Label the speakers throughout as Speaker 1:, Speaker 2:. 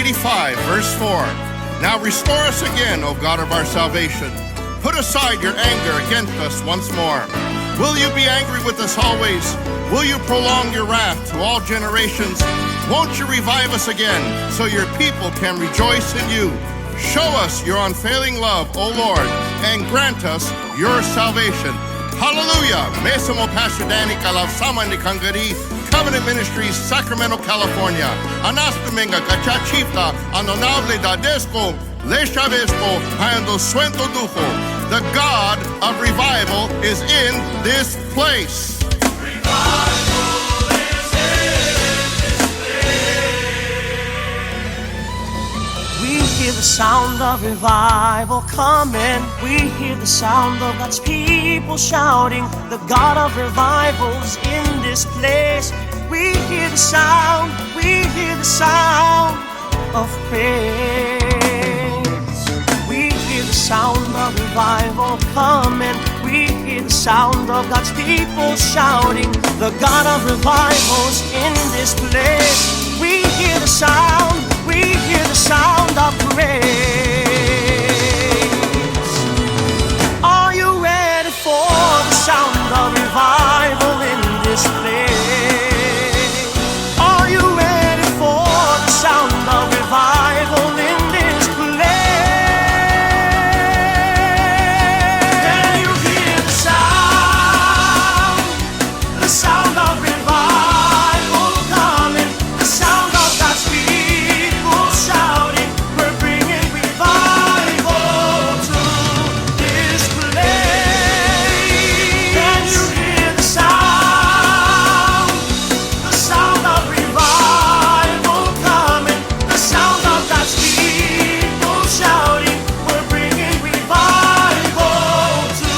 Speaker 1: 85, verse 4. Now restore us again, O God of our salvation. Put aside your anger against us once more. Will you be angry with us always? Will you prolong your wrath to all generations? Won't you revive us again so your people can rejoice in you? Show us your unfailing love, O Lord, and grant us your salvation. Hallelujah! Mesamo Pastor Danny Kalavsama ni Kangari, Covenant Ministries, Sacramento, California. Anastumenga Kachachifta, Anonable Dadesco, Leshavesco, Hando Suento Dujo. The God of revival is in this place.
Speaker 2: We hear the sound of revival coming. We hear the sound of God's people shouting. The God of revival's in this place. We hear the sound of praise. We hear the sound of revival coming. We hear the sound of God's people shouting. The God of revival's in this place. We hear the sound of praise. Are you ready for the sound of revival in this place? Are you ready for the sound of revival in this place? Can you hear the sound of revival coming, the sound of God's people shouting? We're bringing revival to this place. Can you hear the sound of revival coming, the sound of God's people shouting? We're bringing revival to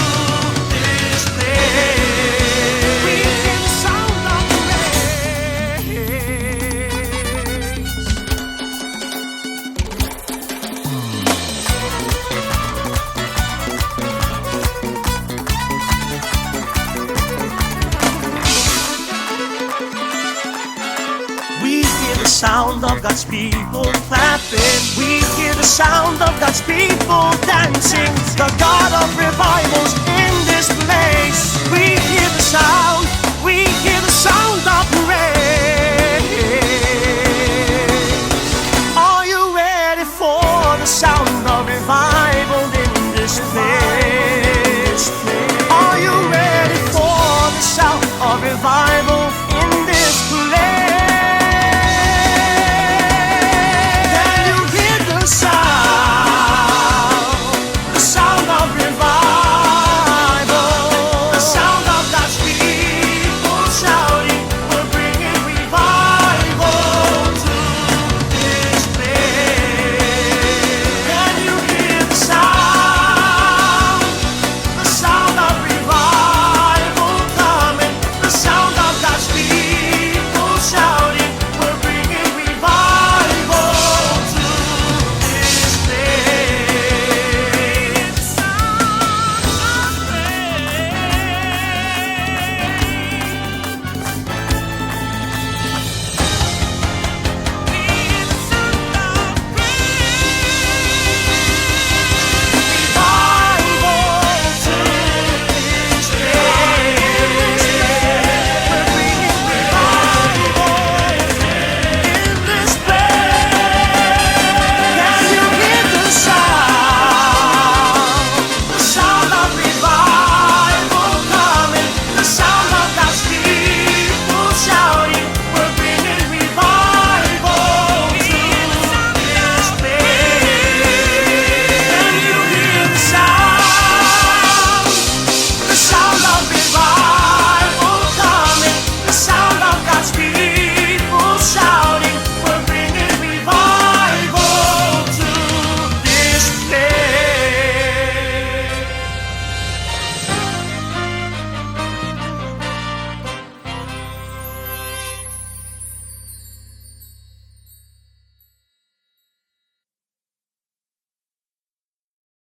Speaker 2: this place. We hear the sound of We hear the sound of God's people clapping. We hear the sound of God's people dancing. The God of revival's in this place. We hear the sound